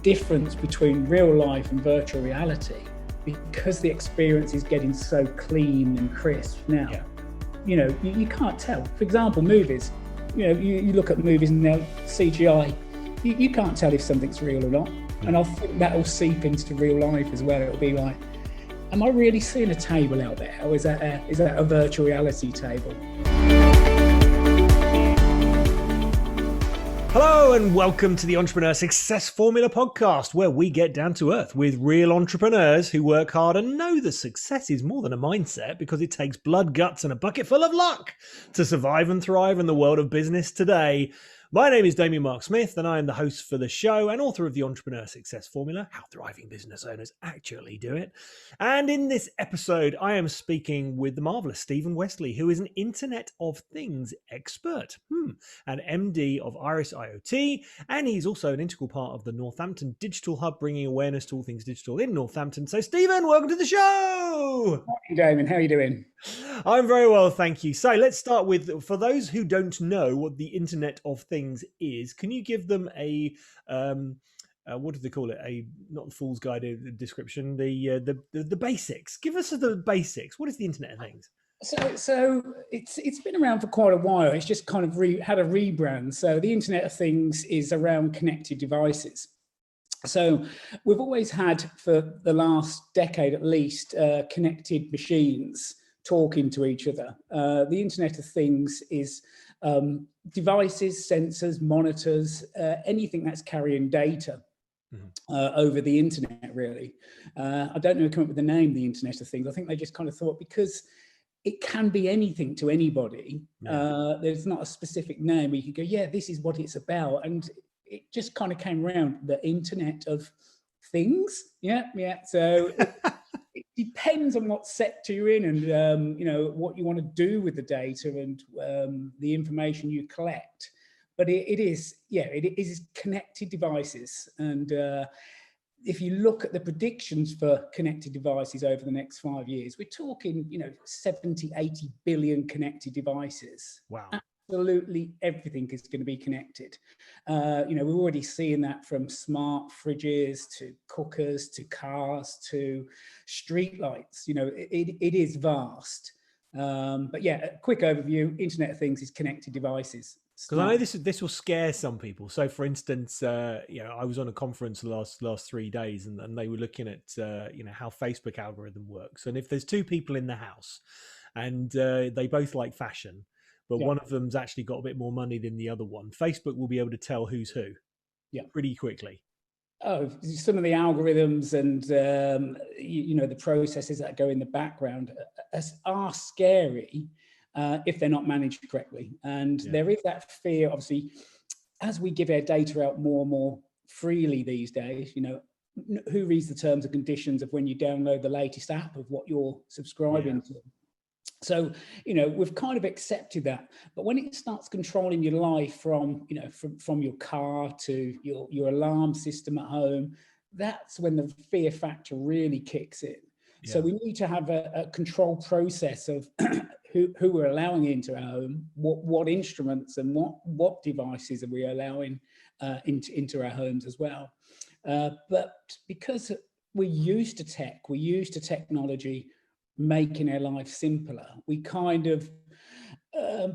difference between real life and virtual reality, because the experience is getting so clean and crisp now. You can't tell. For example, movies. You look at movies and they're CGI. You can't tell if something's real or not. And I think that will seep into real life as well. It'll be like, am I really seeing a table out there, or is that a virtual reality table? Hello and welcome to the Entrepreneur Success Formula podcast, where we get down to earth with real entrepreneurs who work hard and know that success is more than a mindset, because it takes blood, guts and a bucket full of luck to survive and thrive in the world of business today. My name is Damien Mark Smith, and I am the host for the show and author of the Entrepreneur Success Formula, How Thriving Business Owners Actually Do It. And in this episode, I am speaking with the marvelous Stephen Westley, who is an Internet of Things expert, an MD of Iris IoT, and he's also an integral part of the Northampton Digital Hub, bringing awareness to all things digital in Northampton. So, Stephen, welcome to the show. Morning, Damien. How are you doing? I'm very well, thank you. So let's start with, for those who don't know what the Internet of Things is, can you give them a, what do they call it? Not the fool's guide description, the basics. Give us the basics. What is the Internet of Things? So it's been around for quite a while. It's just kind of had a rebrand. So the Internet of Things is around connected devices. So we've always had, for the last decade at least, connected machines talking to each other. The Internet of Things is devices, sensors, monitors, anything that's carrying data over the internet, really. I don't know who came up with the name, the Internet of Things. I think they just kind of thought, because it can be anything to anybody. There's not a specific name where you can go, yeah, this is what it's about. And it just kind of came around, the Internet of Things. So it depends on what sector you're in, and what you want to do with the data and the information you collect. But it is connected devices. And if you look at the predictions for connected devices over the next 5 years, we're talking 70, 80 billion connected devices. Wow. Absolutely everything is going to be connected. We're already seeing that, from smart fridges to cookers to cars to street lights. It is vast. But yeah, a quick overview: Internet of Things is connected devices. Because I know this will scare some people. So, for instance, I was on a conference the last 3 days, and they were looking at how Facebook algorithm works. And if there's two people in the house, and they both like fashion, but one of them's actually got a bit more money than the other one, Facebook will be able to tell who's who pretty quickly. Oh, some of the algorithms and, the processes that go in the background are scary if they're not managed correctly. And there is that fear, obviously, as we give our data out more and more freely these days, who reads the terms and conditions of when you download the latest app of what you're subscribing to? So, we've kind of accepted that. But when it starts controlling your life from your car to your alarm system at home, that's when the fear factor really kicks in. Yeah. So we need to have a control process of who we're allowing into our home, what instruments and what devices are we allowing into our homes as well. But because we're used to tech, we're used to technology making our life simpler, we kind of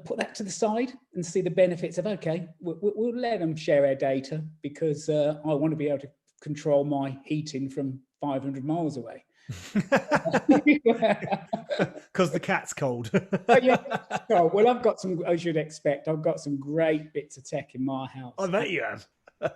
put that to the side and see the benefits of, okay, we'll let them share our data, because I want to be able to control my heating from 500 miles away. Because the cat's cold. Well, I've got some, as you'd expect, I've got some great bits of tech in my house. I bet you have.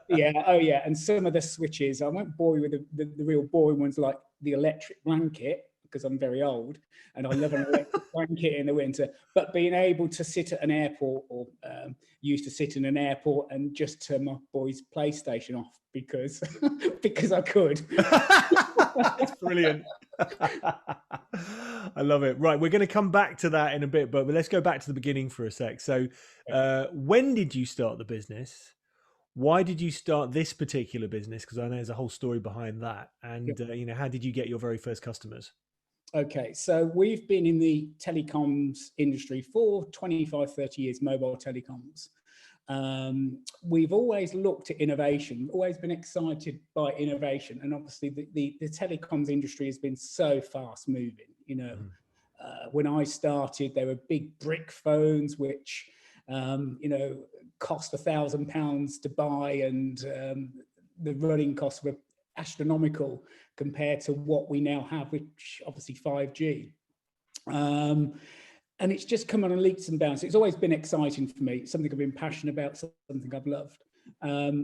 And some of the switches, I won't bore you with the real boring ones, like the electric blanket, because I'm very old and I love an electric blanket in the winter. But being able to sit at an airport, or used to sit in an airport and just turn my boy's PlayStation off because I could. That's brilliant. I love it. Right, we're going to come back to that in a bit, but let's go back to the beginning for a sec. So when did you start the business? Why did you start this particular business? Because I know there's a whole story behind that. And how did you get your very first customers? Okay, so we've been in the telecoms industry for 25, 30 years, mobile telecoms. we've always looked at innovation, always been excited by innovation. And obviously the telecoms industry has been so fast moving. You know, when I started, there were big brick phones, which, you know, cost £1,000 to buy, and the running costs were astronomical compared to what we now have, which obviously 5G. And it's just come on leaps and bounds. It's always been exciting for me. It's something I've been passionate about, something I've loved.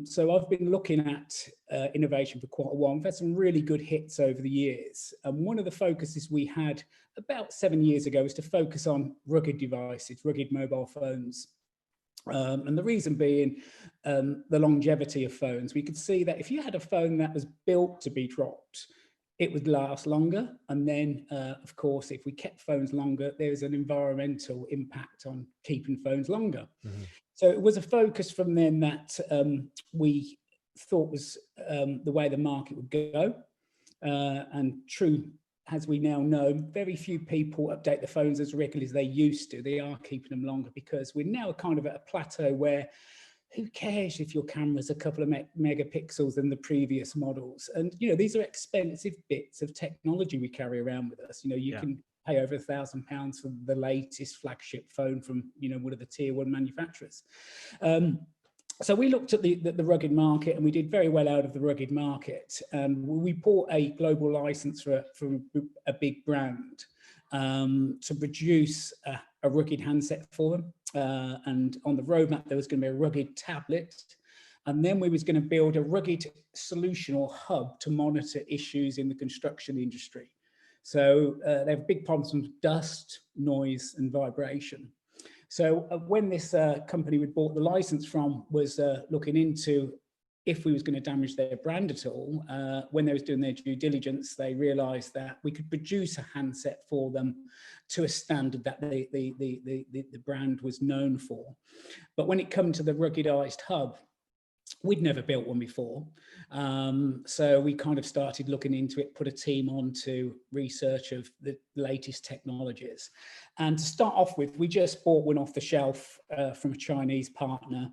So I've been looking at innovation for quite a while. We've had some really good hits over the years. And one of the focuses we had about 7 years ago was to focus on rugged devices, rugged mobile phones. And the reason being the longevity of phones. We could see that if you had a phone that was built to be dropped, it would last longer. And then, of course, if we kept phones longer, there's an environmental impact on keeping phones longer. So it was a focus from then that we thought was the way the market would go. And true, as we now know, very few people update the phones as regularly as they used to. They are keeping them longer because we're now kind of at a plateau where who cares if your camera's a couple of megapixels than the previous models? And, you know, these are expensive bits of technology we carry around with us. You know, you can pay over £1,000 for the latest flagship phone from, you know, one of the tier 1 manufacturers. So we looked at the rugged market, and we did very well out of the rugged market. We bought a global license from a big brand to produce a rugged handset for them. And on the roadmap, there was going to be a rugged tablet. And then we was going to build a rugged solution or hub to monitor issues in the construction industry. So they have big problems with dust, noise, and vibration. So when this company we bought the license from was looking into if we was going to damage their brand at all, when they was doing their due diligence, they realized that we could produce a handset for them to a standard that the brand was known for. But when it come to the ruggedized hub, we'd never built one before. So we kind of started looking into it, put a team on to research of the latest technologies. And to start off with, we just bought one off the shelf from a Chinese partner,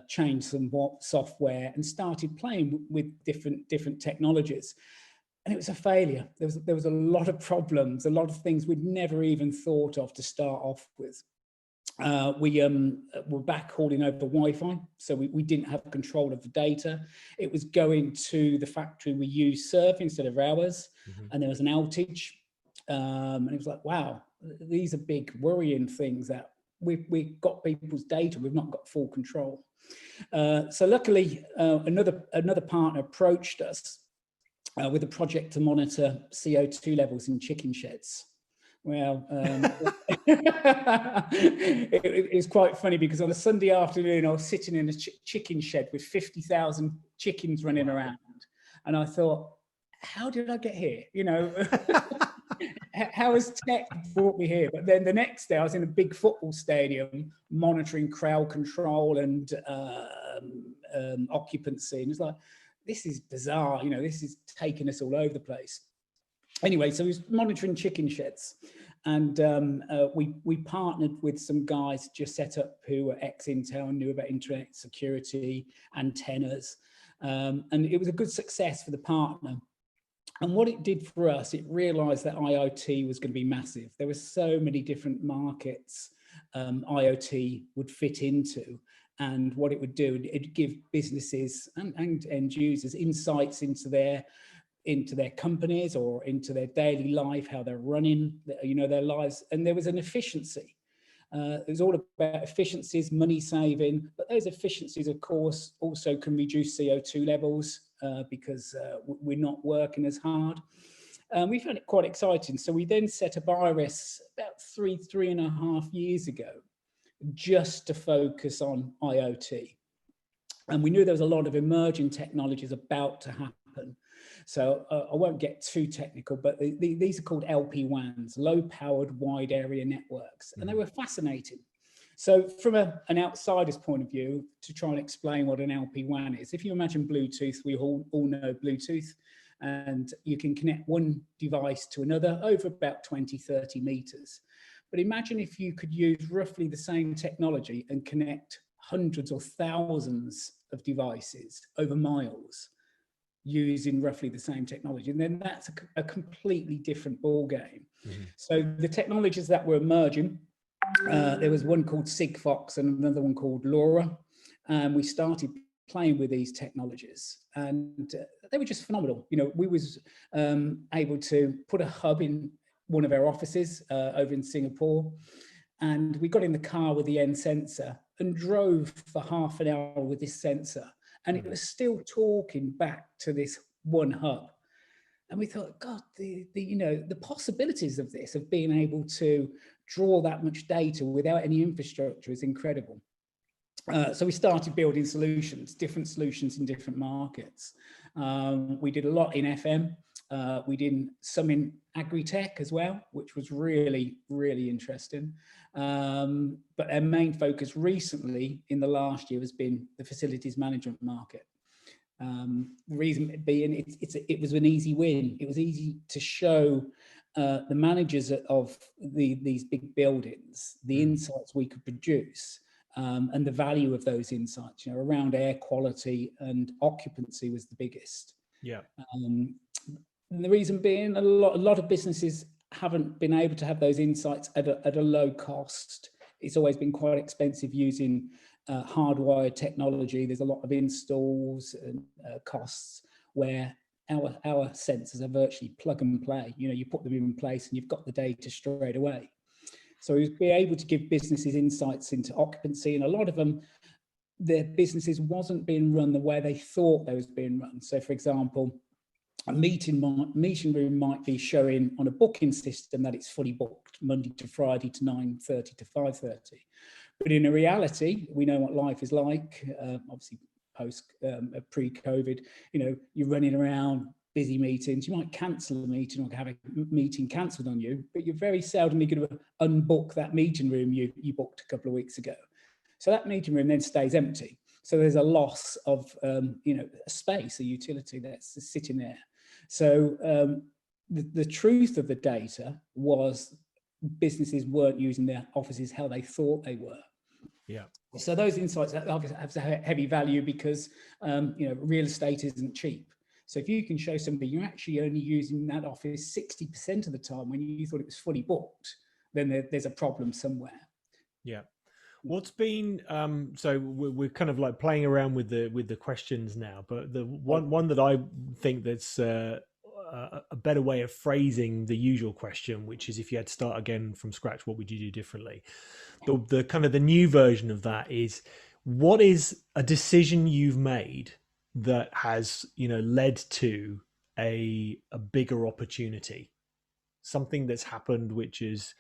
changed some software and started playing with different technologies. And it was a failure. There was a lot of problems, a lot of things we'd never even thought of to start off with. We were backhauling over Wi-Fi, so we didn't have control of the data. It was going to the factory we used serve instead of ours, and there was an outage. And it was like, wow, these are big worrying things that we've got people's data, we've not got full control. So luckily, another partner approached us with a project to monitor CO2 levels in chicken sheds. Well, it's quite funny because on a Sunday afternoon, I was sitting in a chicken shed with 50,000 chickens running around. And I thought, how did I get here? You know, how has tech brought me here? But then the next day I was in a big football stadium monitoring crowd control and occupancy. And it's like, this is bizarre. You know, this is taking us all over the place. Anyway, so we was monitoring chicken sheds, and we partnered with some guys just set up who were ex-Intel and knew about internet security, antennas, and it was a good success for the partner. And what it did for us, it realized that IoT was going to be massive. There were so many different markets IoT would fit into. And what it would do, it'd give businesses and end users insights into their companies or into their daily life, how they're running, you know, their lives. And there was an efficiency. It was all about efficiencies, money saving, but those efficiencies, of course, also can reduce CO2 levels because we're not working as hard. We found it quite exciting. So we then set up Iris about three and a half years ago, just to focus on IoT. And we knew there was a lot of emerging technologies about to happen. So I won't get too technical, but these are called LPWANs, low-powered wide area networks, and they were fascinating. So from an outsider's point of view, to try and explain what an LPWAN is, if you imagine Bluetooth, we all know Bluetooth, and you can connect one device to another over about 20, 30 meters. But imagine if you could use roughly the same technology and connect hundreds or thousands of devices over miles using roughly the same technology. And then that's a completely different ball game. Mm-hmm. So the technologies that were emerging, there was one called Sigfox and another one called LoRa. And we started playing with these technologies, and they were just phenomenal. You know, we was able to put a hub in one of our offices over in Singapore, and we got in the car with the end sensor and drove for half an hour with this sensor, and it was still talking back to this one hub. And we thought, God, the possibilities of this, of being able to draw that much data without any infrastructure, is incredible. So we started building solutions, different solutions in different markets. We did a lot in FM. We did some in agri-tech as well, which was really, really interesting. But our main focus recently in the last year has been the facilities management market. The reason being, it was an easy win. It was easy to show the managers of these big buildings the insights we could produce, and the value of those insights. You know, around air quality and occupancy was the biggest. Yeah. And the reason being, a lot of businesses haven't been able to have those insights at a low cost. It's always been quite expensive using hardwired technology. There's a lot of installs and costs, where our sensors are virtually plug and play. You know, you put them in place and you've got the data straight away. So we'd be able to give businesses insights into occupancy, and a lot of them, their businesses wasn't being run the way they thought they was being run. So for example, a meeting room might be showing on a booking system that it's fully booked Monday to Friday to 9:30 to 5:30. But in a reality, we know what life is like, obviously pre-COVID, you know, you're running around, busy meetings. You might cancel a meeting or have a meeting cancelled on you, but you're very seldomly going to unbook that meeting room you booked a couple of weeks ago. So that meeting room then stays empty. So there's a loss of, a space, a utility that's sitting there. So the truth of the data was businesses weren't using their offices how they thought they were. Yeah. So those insights have heavy value because, real estate isn't cheap. So if you can show somebody you're actually only using that office 60% of the time when you thought it was fully booked, then there's a problem somewhere. Yeah. What's been so we're kind of like playing around with the questions now, but the one that I think that's a better way of phrasing the usual question, which is if you had to start again from scratch, what would you do differently? The kind of the new version of that is, what is a decision you've made that has, led to a bigger opportunity, something that's happened which is,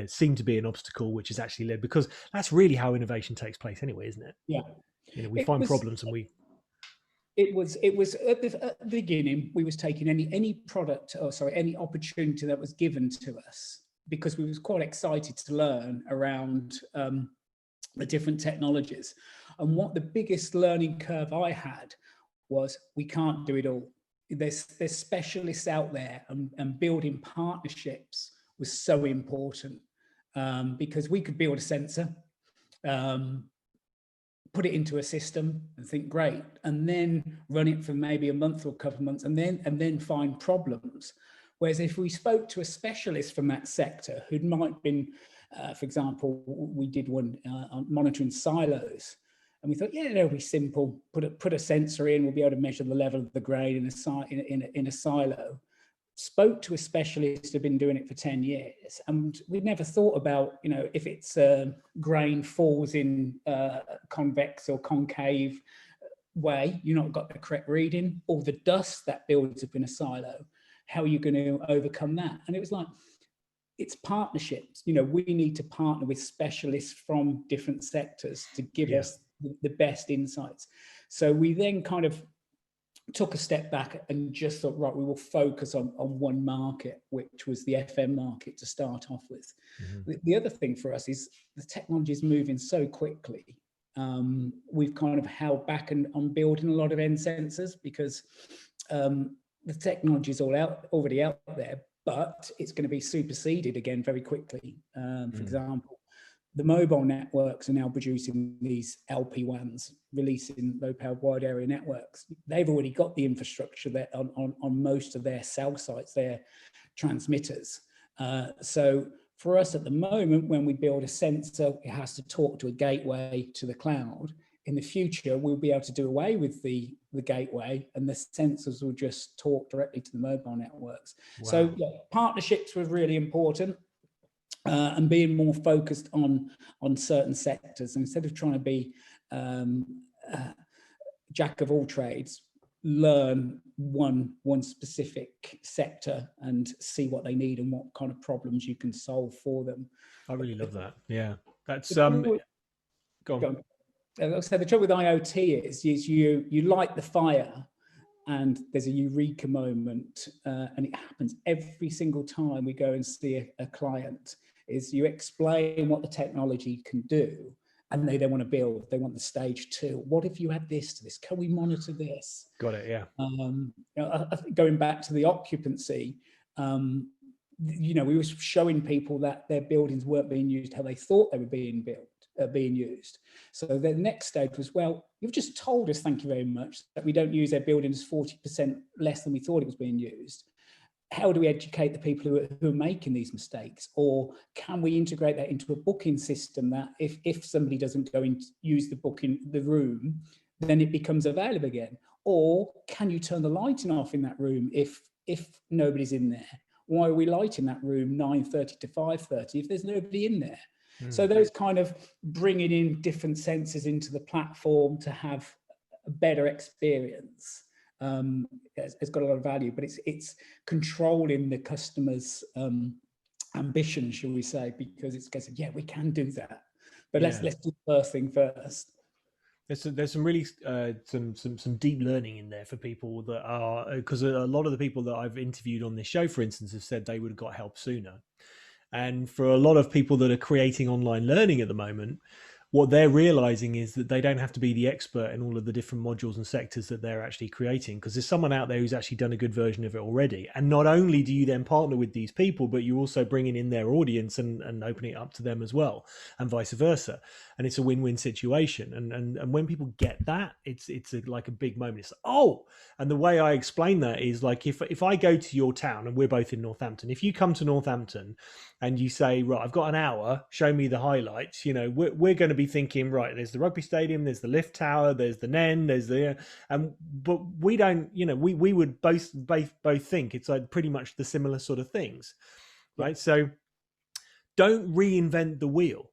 seemed to be an obstacle, which has actually led, because that's really how innovation takes place anyway, isn't it? Yeah. We find problems and we. It was at the beginning, we was taking any opportunity that was given to us, because we was quite excited to learn around the different technologies. And what the biggest learning curve I had was, we can't do it all. There's specialists out there, and building partnerships was so important, because we could build a sensor, put it into a system and think great, and then run it for maybe a month or a couple of months, and then find problems. Whereas if we spoke to a specialist from that sector who might been, for example, we did one on monitoring silos, and we thought, yeah, it'll be simple. Put a sensor in, we'll be able to measure the level of the grain in a silo. Spoke to a specialist who'd been doing it for 10 years, and we'd never thought about, if it's grain falls in convex or concave way, you've not got the correct reading, or the dust that builds up in a silo, how are you going to overcome that? And it was like, it's partnerships. We need to partner with specialists from different sectors to give us the best insights. So we then kind of took a step back and just thought, right, we will focus on one market, which was the FM market to start off with. Mm-hmm. The other thing for us is the technology is moving so quickly. We've kind of held back on building a lot of end sensors, because the technology is already out there, but it's going to be superseded again very quickly. For example, the mobile networks are now producing these LP1s, releasing low-powered wide area networks. They've already got the infrastructure there on most of their cell sites, their transmitters. So for us at the moment, when we build a sensor, it has to talk to a gateway to the cloud. In the future, we'll be able to do away with the gateway, and the sensors will just talk directly to the mobile networks. Wow. So yeah, partnerships were really important. And being more focused on certain sectors, instead of trying to be jack of all trades, learn one specific sector and see what they need and what kind of problems you can solve for them. I really love that. Yeah, that's go on. So the trouble with IoT is you light the fire, and there's a eureka moment, and it happens every single time we go and see a client. Is you explain what the technology can do, and they want to build. They want the stage 2. What if you add this to this? Can we monitor this? Got it. Yeah. I think going back to the occupancy, we were showing people that their buildings weren't being used how they thought they were being used. So the next stage was, well, you've just told us, thank you very much, that we don't use our buildings 40% less than we thought it was being used. How do we educate the people who are making these mistakes? Or can we integrate that into a booking system that if somebody doesn't go and use the room, then it becomes available again? Or can you turn the lighting off in that room if nobody's in there? Why are we lighting that room 9:30 to 5:30 if there's nobody in there? So those kind of bringing in different sensors into the platform to have a better experience has got a lot of value, but it's controlling the customer's ambition, shall we say, because it's case of, yeah, we can do that, but let's do the first thing first. There's some really some deep learning in there for people that are, because a lot of the people that I've interviewed on this show, for instance, have said they would have got help sooner. And for a lot of people that are creating online learning at the moment, what they're realizing is that they don't have to be the expert in all of the different modules and sectors that they're actually creating, because there's someone out there who's actually done a good version of it already. And not only do you then partner with these people, but you're also bringing in their audience and opening it up to them as well, and vice versa. And it's a win-win situation. And when people get that, it's like a big moment. It's like, oh, and the way I explain that is like, if I go to your town, and we're both in Northampton, if you come to Northampton and you say, right, I've got an hour, show me the highlights, we're going to be thinking, right, there's the rugby stadium, there's the lift tower, there's the Nen, there's the, but we don't, we would both think it's like pretty much the similar sort of things, right? So don't reinvent the wheel.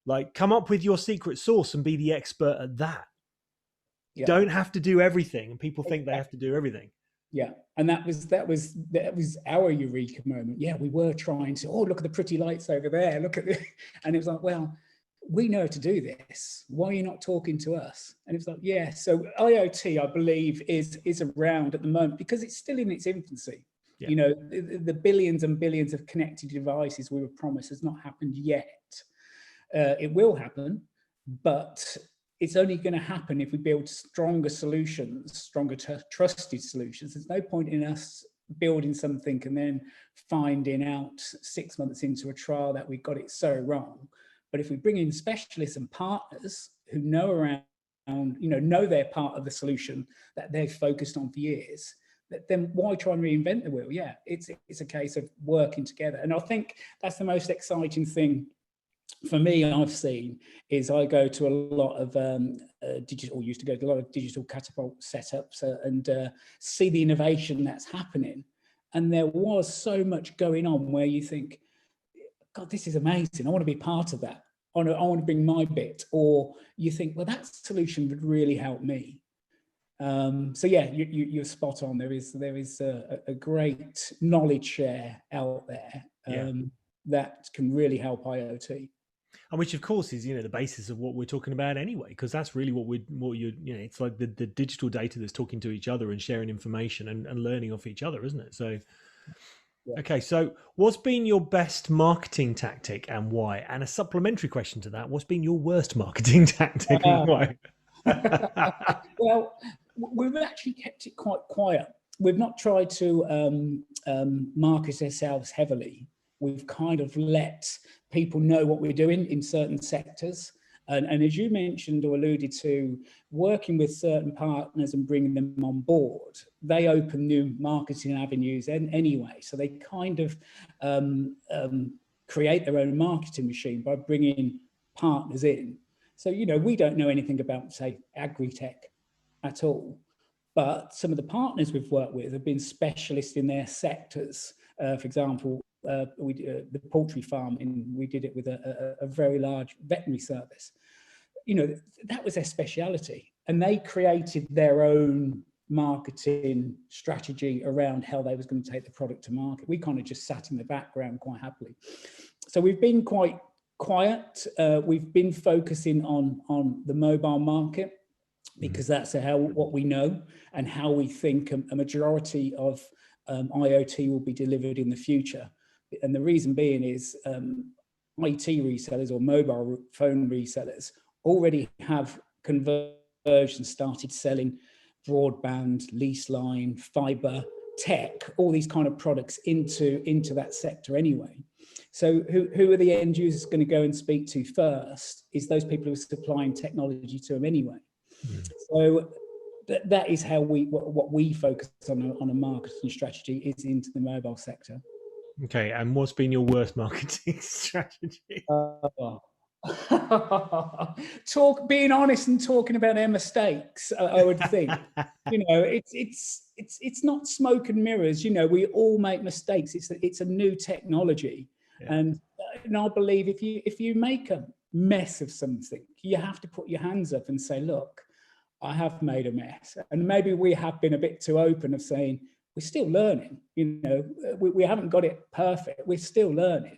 Like, come up with your secret sauce and be the expert at that. Yeah. Don't have to do everything, and people think they have to do everything. Yeah, and that was our eureka moment. Yeah, we were trying to, look at the pretty lights over there, look at this, and it was like, well, we know how to do this. Why are you not talking to us? And it's like, yeah. So IoT, I believe, is around at the moment because it's still in its infancy. Yeah. The billions and billions of connected devices we were promised has not happened yet. It will happen, but it's only going to happen if we build stronger solutions, stronger trusted solutions. There's no point in us building something and then finding out 6 months into a trial that we got it so wrong. But if we bring in specialists and partners who know know they're part of the solution that they've focused on for years, then why try and reinvent the wheel? Yeah, it's a case of working together. And I think that's the most exciting thing for me I've seen is I go to a lot of used to go to a lot of digital catapult setups and see the innovation that's happening. And there was so much going on where you think, God, this is amazing. I want to be part of that. I want to bring my bit. Or you think, well, that solution would really help me. So yeah, you're spot on. There is a great knowledge share out there that can really help IoT. And which, of course, is the basis of what we're talking about anyway, because that's really it's like the digital data that's talking to each other and sharing information and learning off each other, isn't it? So, yeah. Okay, so what's been your best marketing tactic and why? And a supplementary question to that: what's been your worst marketing tactic and why? Well, we've actually kept it quite quiet. We've not tried to market ourselves heavily. We've kind of let people know what we're doing in certain sectors. And as you mentioned or alluded to, working with certain partners and bringing them on board, they open new marketing avenues anyway. So they kind of create their own marketing machine by bringing partners in. So, we don't know anything about, say, agri-tech at all. But some of the partners we've worked with have been specialists in their sectors. For example, the poultry farm, we did it with a very large veterinary service. That was their speciality, and they created their own marketing strategy around how they was going to take the product to market. We kind of just sat in the background quite happily. So we've been quite quiet. We've been focusing on the mobile market, because that's what we know and how we think a majority of IoT will be delivered in the future. And the reason being is IT resellers or mobile phone resellers already have converged and started selling broadband, lease line, fiber, tech, all these kind of products into that sector anyway. So who are the end users going to go and speak to first is those people who are supplying technology to them anyway. So that is how what we focus on a marketing strategy is into the mobile sector. Okay, and what's been your worst marketing strategy? Being honest and talking about their mistakes. I would think, it's not smoke and mirrors. We all make mistakes. It's a new technology, and I believe if you make a mess of something, you have to put your hands up and say, look, I have made a mess. And maybe we have been a bit too open of saying, we're still learning, we haven't got it perfect. We're still learning.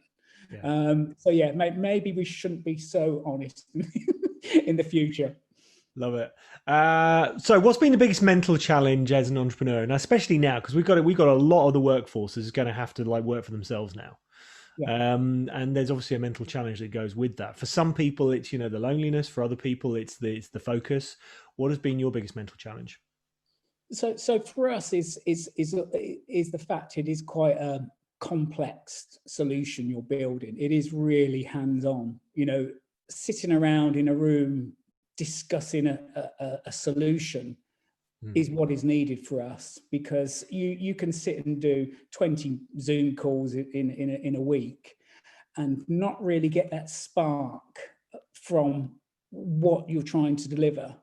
So maybe we shouldn't be so honest in the future. Love it. So what's been the biggest mental challenge as an entrepreneur? And especially now, because we've got a lot of the workforce is going to have to work for themselves now. And there's obviously a mental challenge that goes with that. For some people, it's, the loneliness. For other people, it's the focus. What has been your biggest mental challenge? So for us is the fact it is quite a complex solution you're building. It is really hands-on, sitting around in a room discussing a solution is what is needed for us, because you can sit and do 20 Zoom calls in a week and not really get that spark from what you're trying to deliver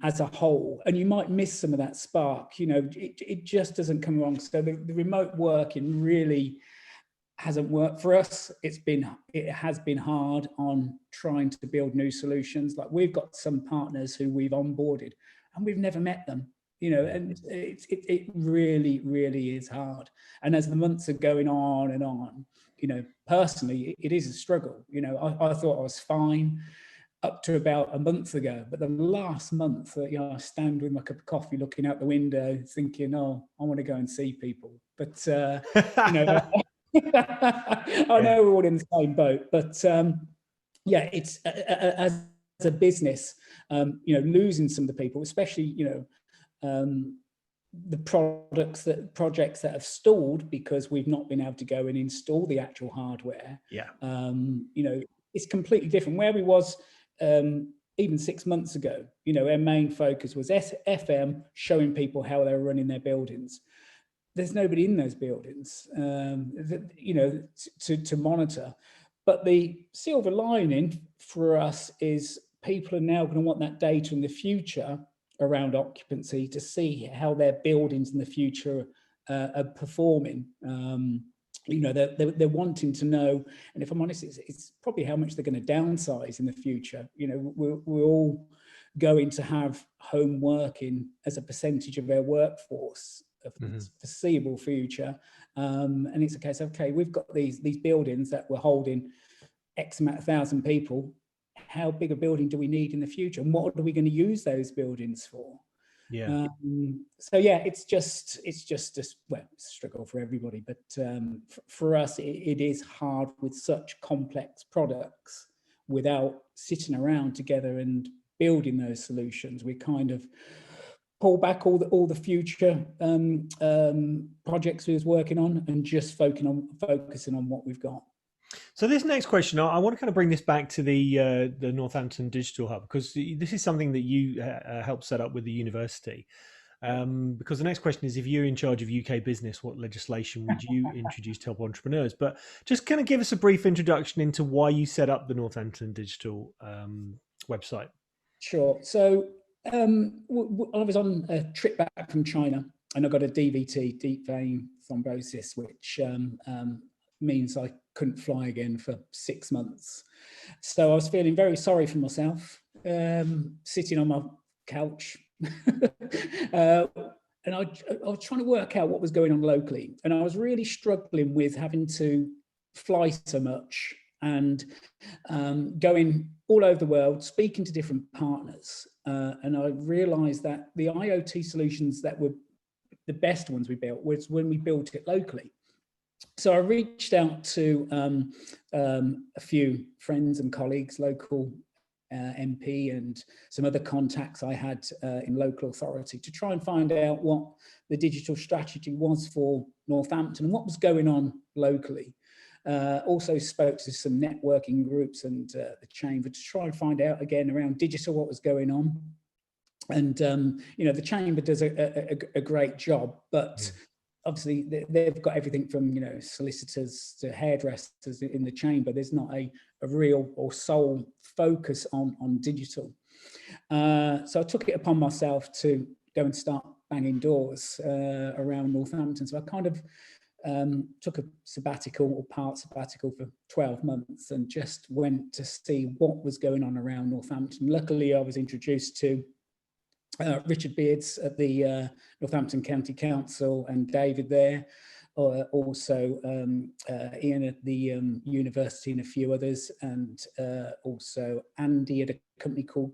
as a whole, and you might miss some of that spark. It just doesn't come along. So the remote working really hasn't worked for us. It has been hard on trying to build new solutions. Like, we've got some partners who we've onboarded and we've never met them, and it really, really is hard. And as the months are going on and on, personally, it is a struggle. I thought I was fine up to about a month ago, but the last month, I stand with my cup of coffee looking out the window thinking, I want to go and see people. But, I know we're all in the same boat, but it's as a business, losing some of the people, especially, the projects that have stalled because we've not been able to go and install the actual hardware. It's completely different. Where we was even 6 months ago, our main focus was FM, showing people how they were running their buildings. There's nobody in those buildings, to monitor. But the silver lining for us is people are now going to want that data in the future around occupancy to see how their buildings in the future are performing. They're wanting to know, and if I'm honest, it's probably how much they're going to downsize in the future. We're all going to have home working as a percentage of their workforce of the foreseeable future, and it's a case of, okay, we've got these buildings that we're holding X amount of thousand people. How big a building do we need in the future, and what are we going to use those buildings for? It's just a struggle for everybody, but for us it is hard with such complex products without sitting around together and building those solutions. We kind of pull back all the future projects we was working on and just focusing on what we've got. So this next question, I want to kind of bring this back to the Northampton Digital Hub, because this is something that you helped set up with the university. Because the next question is, if you're in charge of UK business, what legislation would you introduce to help entrepreneurs? But just kind of give us a brief introduction into why you set up the Northampton Digital website. Sure. So I was on a trip back from China, and I got a DVT, deep vein thrombosis, which means I couldn't fly again for 6 months. So I was feeling very sorry for myself, sitting on my couch. And I was trying to work out what was going on locally. And I was really struggling with having to fly so much and going all over the world, speaking to different partners. And I realized that the IoT solutions that were the best ones we built was when we built it locally. So I reached out to a few friends and colleagues, local MP and some other contacts I had in local authority, to try and find out what the digital strategy was for Northampton and what was going on locally. Also spoke to some networking groups and the chamber to try and find out again around digital what was going on. And the chamber does a great job, but obviously they've got everything from solicitors to hairdressers in the chamber. There's not a real or sole focus on digital. So I took it upon myself to go and start banging doors around Northampton. So I kind of took a sabbatical or part sabbatical for 12 months and just went to see what was going on around Northampton. Luckily, I was introduced to Richard Beards at the Northampton County Council and David there, also Ian at the university and a few others, and also Andy at a company called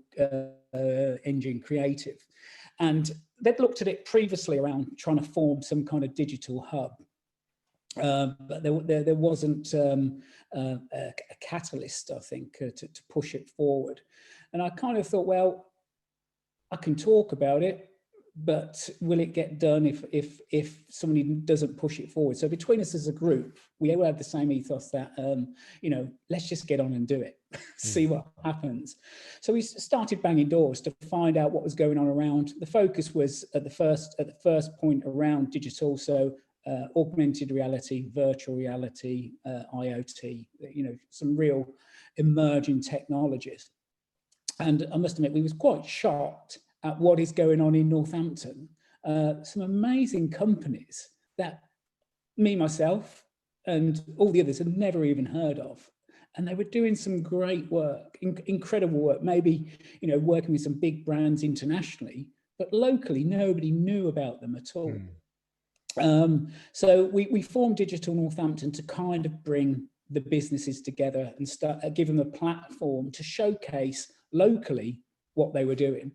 Engine Creative. And they'd looked at it previously around trying to form some kind of digital hub. But there wasn't a catalyst, I think, to push it forward. And I kind of thought, well, I can talk about it, but will it get done if somebody doesn't push it forward? So between us as a group, we all had the same ethos that let's just get on and do it, see what happens. So we started banging doors to find out what was going on around. The focus was at the first point around digital, so augmented reality, virtual reality, IoT, some real emerging technologies. And I must admit, we was quite shocked at what is going on in Northampton. Some amazing companies that me, myself, and all the others had never even heard of. And they were doing some great work, incredible work, maybe, working with some big brands internationally, but locally, nobody knew about them at all. So we formed Digital Northampton to kind of bring the businesses together and start give them a platform to showcase locally what they were doing.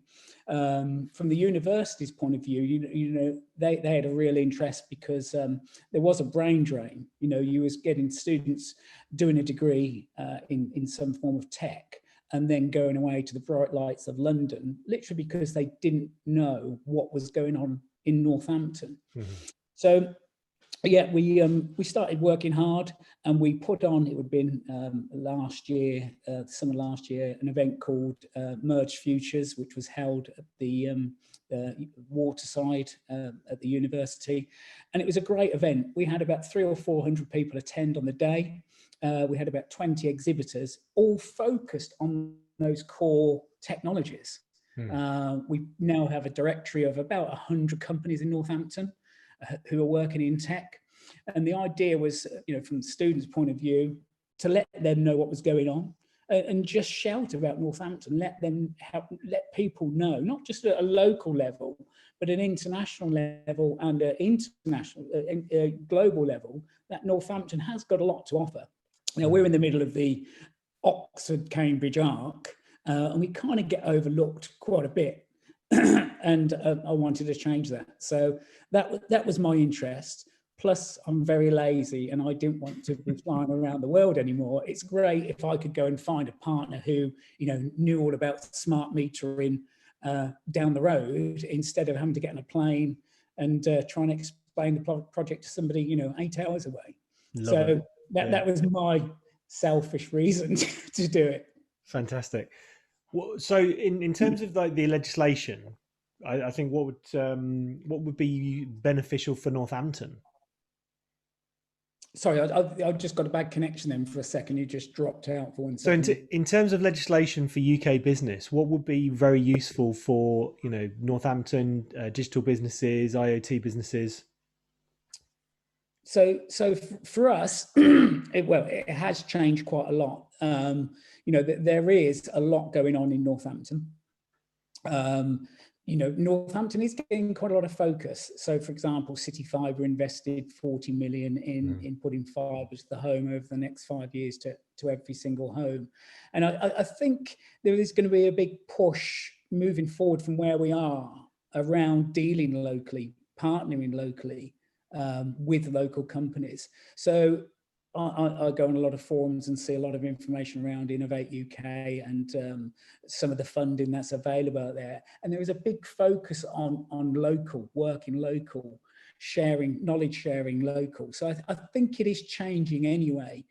From the university's point of view, they had a real interest because there was a brain drain. You was getting students doing a degree in some form of tech and then going away to the bright lights of London, literally because they didn't know what was going on in Northampton. So yeah, we started working hard, and we put on, it would have been summer last year, an event called Merge Futures, which was held at the Waterside at the university. And it was a great event. We had about 300 or 400 people attend on the day. We had about 20 exhibitors, all focused on those core technologies. We now have a directory of about 100 companies in Northampton who are working in tech. And the idea was, from the students' point of view, to let them know what was going on and just shout about Northampton, let people know, not just at a local level, but an international level and an global level, that Northampton has got a lot to offer. We're in the middle of the Oxford-Cambridge arc, and we kind of get overlooked quite a bit. And I wanted to change that. So that was my interest. Plus, I'm very lazy and I didn't want to be flying around the world anymore. It's great if I could go and find a partner who, knew all about smart metering down the road, instead of having to get on a plane and try and explain the project to somebody, 8 hours away. That was selfish reason to do it. Fantastic. So in terms of like the legislation, I think what would be beneficial for Northampton? Sorry, I just got a bad connection then for a second. You just dropped out for 1 second. So in terms of legislation for UK business, what would be very useful for, Northampton digital businesses, IoT businesses? So for us, it has changed quite a lot. There is a lot going on in Northampton. Northampton is getting quite a lot of focus. So, for example, City Fibre invested 40 million in putting fibre to the home over the next 5 years to every single home. And I think there is going to be a big push moving forward from where we are around dealing locally, partnering locally with local companies. So I go on a lot of forums and see a lot of information around Innovate UK and some of the funding that's available out there. And there is a big focus on local, working local, sharing, knowledge sharing local. So I think it is changing anyway.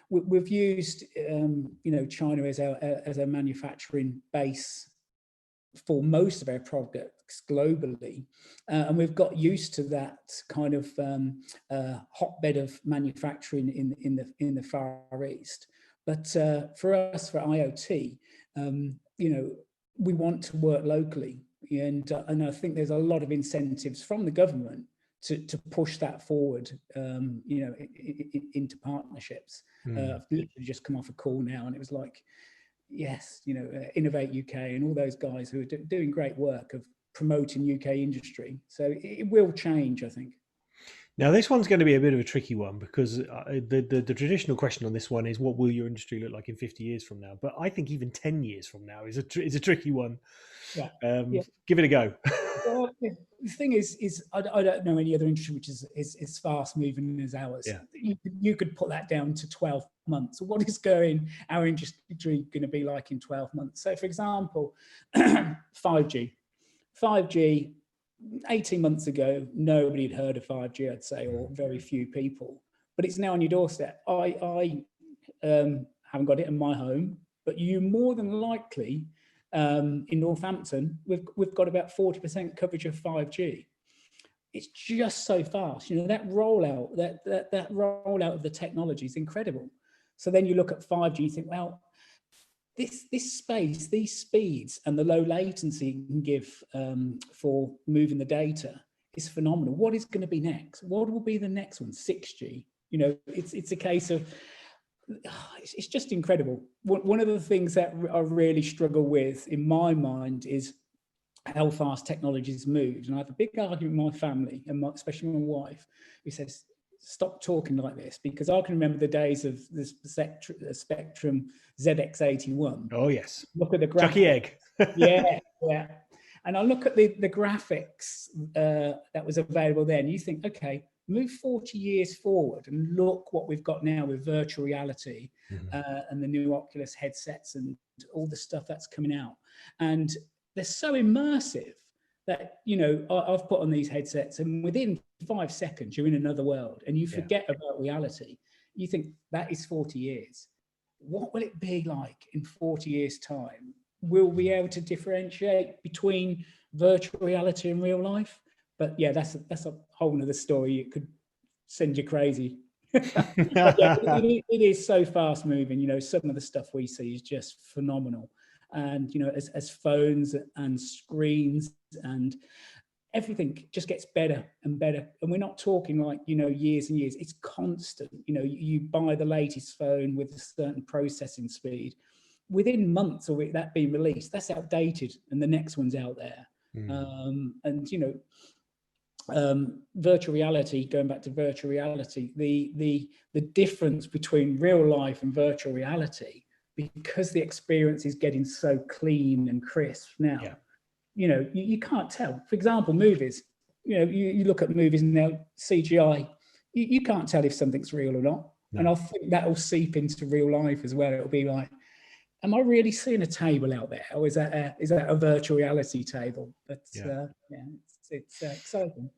We've used, China as a manufacturing base for most of our products globally, and we've got used to that kind of hotbed of manufacturing in the Far East. But for us, for IoT, we want to work locally, and I think there's a lot of incentives from the government to push that forward, into partnerships. I've literally just come off a call now, and it was like, yes, Innovate UK and all those guys who are doing great work of promoting UK industry. So it will change, I think. Now, this one's going to be a bit of a tricky one because the traditional question on this one is, what will your industry look like in 50 years from now? But I think even 10 years from now is a tricky one. Yeah. Give it a go. Well, the thing is I don't know any other industry which is fast moving as ours. Yeah. You could put that down to 12 months. What is our industry going to be like in 12 months? So, for example, 5G. 18 months ago, nobody had heard of 5G, I'd say, or very few people. But it's now on your doorstep. I haven't got it in my home, but you more than likely, in Northampton, we've got about 40% coverage of 5G. It's just so fast. That rollout, that rollout of the technology is incredible. So then you look at 5G, you think, well, this space, these speeds, and the low latency it can give for moving the data is phenomenal. What is going to be next? What will be the next one? 6G. It's a case of, it's just incredible. One of the things that I really struggle with in my mind is how fast technology has moved. And I have a big argument with my family, and especially my wife, who says, stop talking like this, because I can remember the days of the Spectrum ZX81. Oh, yes. Look at the graphics. Chucky egg. yeah. And I look at the graphics that was available then. You think, okay, move 40 years forward and look what we've got now with virtual reality and the new Oculus headsets and all the stuff that's coming out. And they're so immersive that, I've put on these headsets and within 5 seconds, you're in another world and you forget about reality. You think that is 40 years. What will it be like in 40 years' time? Will we be able to differentiate between virtual reality and real life? But yeah, that's a whole nother story. It could send you crazy. It is so fast moving. Some of the stuff we see is just phenomenal. And, as phones and screens and everything just gets better and better. And we're not talking like, years and years. It's constant. You buy the latest phone with a certain processing speed. Within months of that being released, that's outdated and the next one's out there. Virtual reality, going back to virtual reality, the difference between real life and virtual reality, because the experience is getting so clean and crisp now, you can't tell. For example, movies, you look at movies now, CGI, you can't tell if something's real or not. No. And I think that will seep into real life as well. It'll be like, am I really seeing a table out there, or is that a virtual reality table? But it's exciting.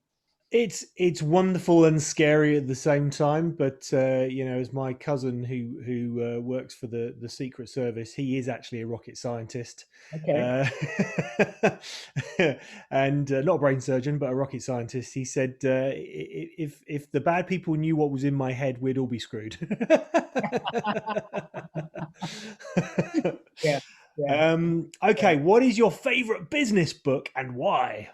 It's wonderful and scary at the same time, but you know, as my cousin who works for the Secret Service, he is actually a rocket scientist, Okay. uh, and not a brain surgeon, but a rocket scientist. He said, if the bad people knew what was in my head, we'd all be screwed. Yeah. Yeah. Okay, what is your favorite business book and why?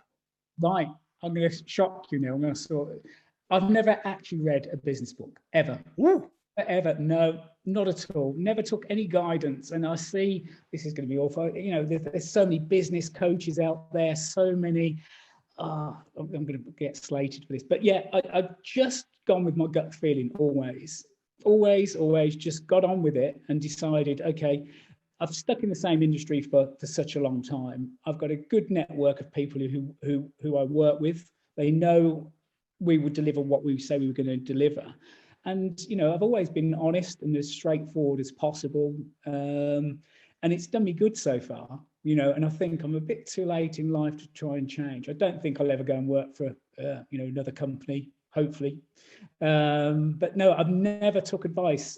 Right. I'm going to shock you now. I'm going to I've never actually read a business book ever. Ooh. Ever. No, not at all. Never took any guidance. And I see this is going to be awful. You know, there's so many business coaches out there, so many. I'm going to get slated for this. But yeah, I've just gone with my gut feeling always. Always just got on with it and decided, okay, I've stuck in the same industry for such a long time. I've got a good network of people who I work with. They know we would deliver what we say we were going to deliver. And, you know, I've always been honest and as straightforward as possible. And it's done me good so far, you know, and I think I'm a bit too late in life to try and change. I don't think I'll ever go and work for, you know, another company, hopefully. But no, I've never took advice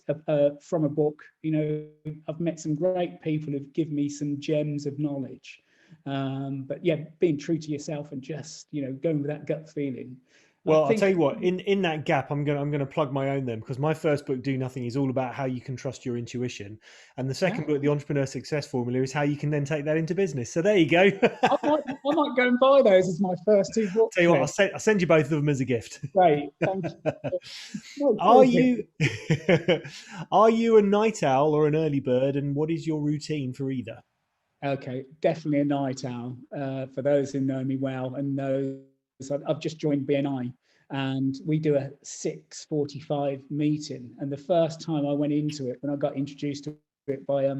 from a book. You know, I've met some great people who've given me some gems of knowledge. But yeah, being true to yourself and just, you know, going with that gut feeling. Well, I'll tell you what, in that gap, I'm gonna plug my own then, because my first book, Do Nothing, is all about how you can trust your intuition. And the second book, The Entrepreneur Success Formula, is how you can then take that into business. So there you go. I might go and buy those as my first two books. Tell you what, I'll send you both of them as a gift. Great, thank you. Are you a night owl or an early bird, and what is your routine for either? Okay, definitely a night owl. For those who know me well and know, I've just joined BNI and we do a 6:45 meeting. And the first time I went into it, when I got introduced to it by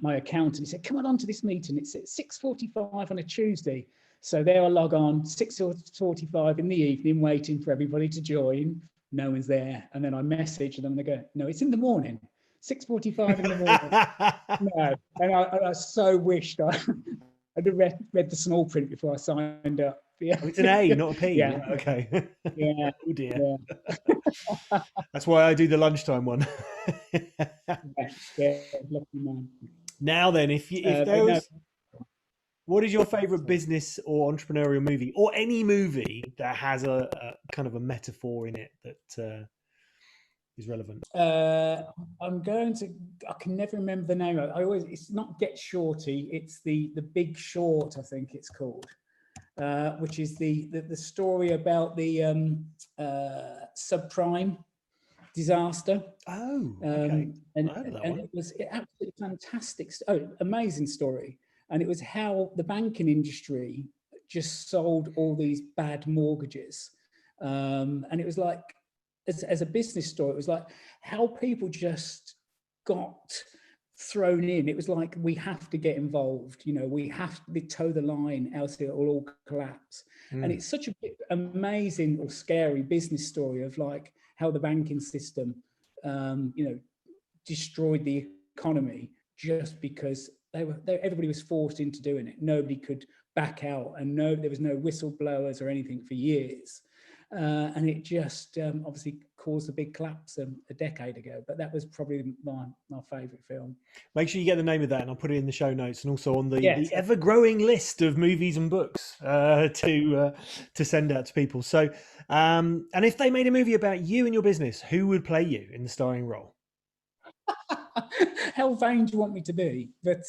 my accountant, he said, come on to this meeting. It's at 6:45 on a Tuesday. So there I log on, 6:45 in the evening, waiting for everybody to join. No one's there. And then I message them and they go, no, it's in the morning. 6:45 in the morning. No, and I so wished I'd have read the small print before I signed up. Yeah. Oh, it's an A, not a P. Yeah. Okay. Yeah. Oh dear. Yeah. That's why I do the lunchtime one. Yeah, lucky man. Now then, if there was, what is your favorite business or entrepreneurial movie, or any movie that has a kind of a metaphor in it that is relevant? I can never remember the name of it. It's not Get Shorty, it's the Big Short, I think it's called, which is the story about the subprime disaster. Oh, okay. And it was absolutely fantastic, amazing story. And it was how the banking industry just sold all these bad mortgages. And it was like, as a business story, it was like how people just got thrown in. It was like, we have to get involved, you know, we have to toe the line, else it will all collapse. And it's such a amazing or scary business story of like how the banking system, you know, destroyed the economy just because everybody was forced into doing it. Nobody could back out, and there was no whistleblowers or anything for years. And it just obviously caused a big collapse a decade ago. But that was probably my favourite film. Make sure you get the name of that, and I'll put it in the show notes, and also on the ever-growing list of movies and books to send out to people. So, and if they made a movie about you and your business, who would play you in the starring role? How vain do you want me to be? But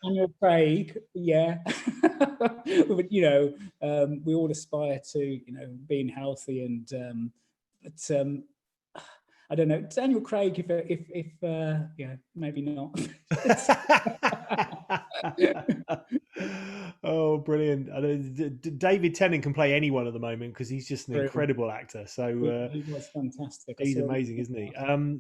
Daniel Craig, yeah. But, you know, we all aspire to, you know, being healthy and, but I don't know, Daniel Craig, if yeah, maybe not. Oh, brilliant. David Tennant can play anyone at the moment because he's just an incredible actor. So he was fantastic. He's amazing, isn't he?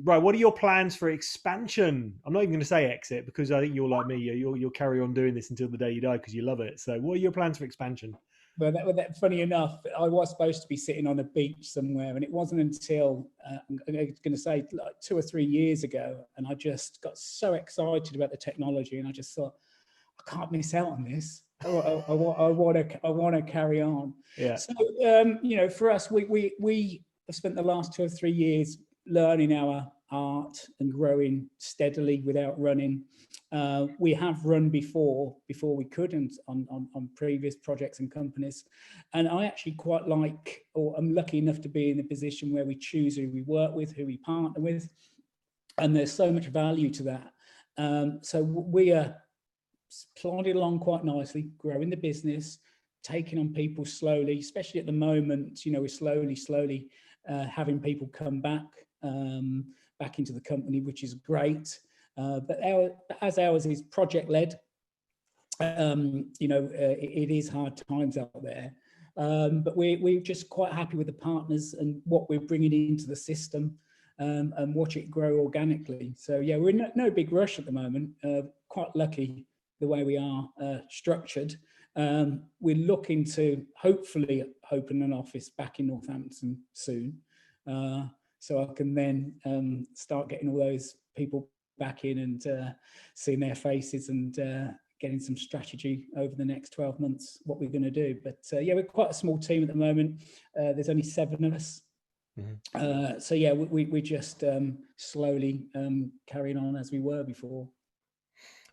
Right, what are your plans for expansion? I'm not even going to say exit because I think you're like me. You'll carry on doing this until the day you die because you love it. So what are your plans for expansion? Well, that funny enough, I was supposed to be sitting on a beach somewhere, and it wasn't until I'm going to say like 2 or 3 years ago, and I just got so excited about the technology, and I just thought, I can't miss out on this. I want to carry on. Yeah. So, for us, we have spent the last 2 or 3 years learning our art and growing steadily without running. We have run before we could, and on previous projects and companies. And I actually quite like, or I'm lucky enough to be in a position where we choose who we work with, who we partner with, and there's so much value to that. So we are plodding along quite nicely, growing the business, taking on people slowly, especially at the moment. We're slowly having people come back into the company, which is great. But as ours is project led, it is hard times out there. But we're just quite happy with the partners and what we're bringing into the system, and watch it grow organically. So yeah, we're in no big rush at the moment. Quite lucky the way we are structured. We're looking to hopefully open an office back in Northampton soon, so I can then start getting all those people back in and seeing their faces and getting some strategy over the next 12 months, what we're going to do. But yeah, we're quite a small team at the moment. There's only 7 of us. Mm-hmm. So yeah, we're just slowly carrying on as we were before.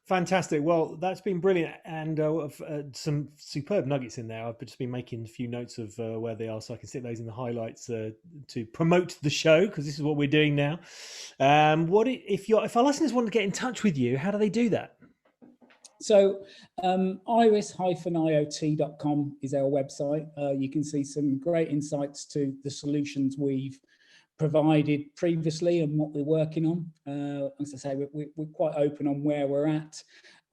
Fantastic. Well, that's been brilliant, and some superb nuggets in there. I've just been making a few notes of where they are, so I can stick those in the highlights to promote the show, because this is what we're doing now. If our listeners want to get in touch with you, how do they do that? So iris-iot.com is our website. You can see some great insights to the solutions we've provided previously and what we're working on. As I say, we're quite open on where we're at.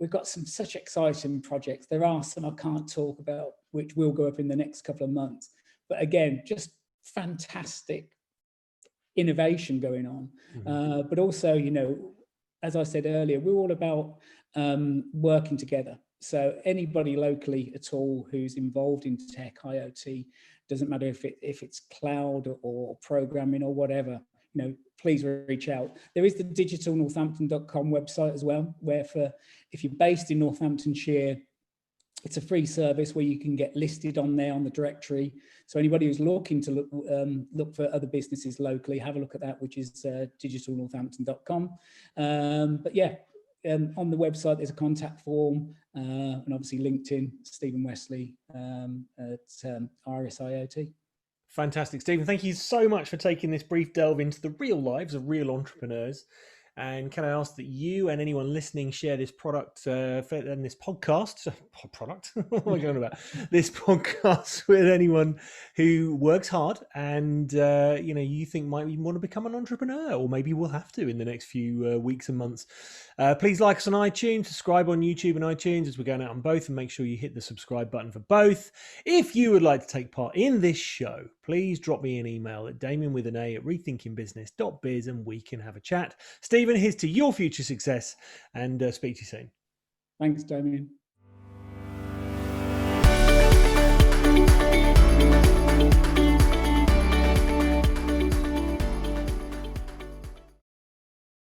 We've got such exciting projects. There are some I can't talk about, which will go up in the next couple of months. But again, just fantastic innovation going on. Mm-hmm. But also, as I said earlier, we're all about working together. So anybody locally at all who's involved in tech, IoT, doesn't matter if it's cloud or programming or whatever, please reach out. There is the digitalnorthampton.com website as well, where if you're based in Northamptonshire, it's a free service where you can get listed on there on the directory. So anybody who's looking to look for other businesses locally, have a look at that, which is digitalnorthampton.com. But yeah, on the website, there's a contact form, and obviously LinkedIn, Stephen Westley at Iris IoT. Fantastic, Stephen. Thank you so much for taking this brief delve into the real lives of real entrepreneurs. And can I ask that you and anyone listening share this product and this podcast, what am I going about? This podcast with anyone who works hard and, you think might want to become an entrepreneur, or maybe will have to in the next few weeks and months. Please like us on iTunes, subscribe on YouTube and iTunes as we're going out on both, and make sure you hit the subscribe button for both. If you would like to take part in this show, please drop me an email at damian@rethinkingbusiness.biz and we can have a chat. Stephen, here's to your future success, and speak to you soon. Thanks, Damian.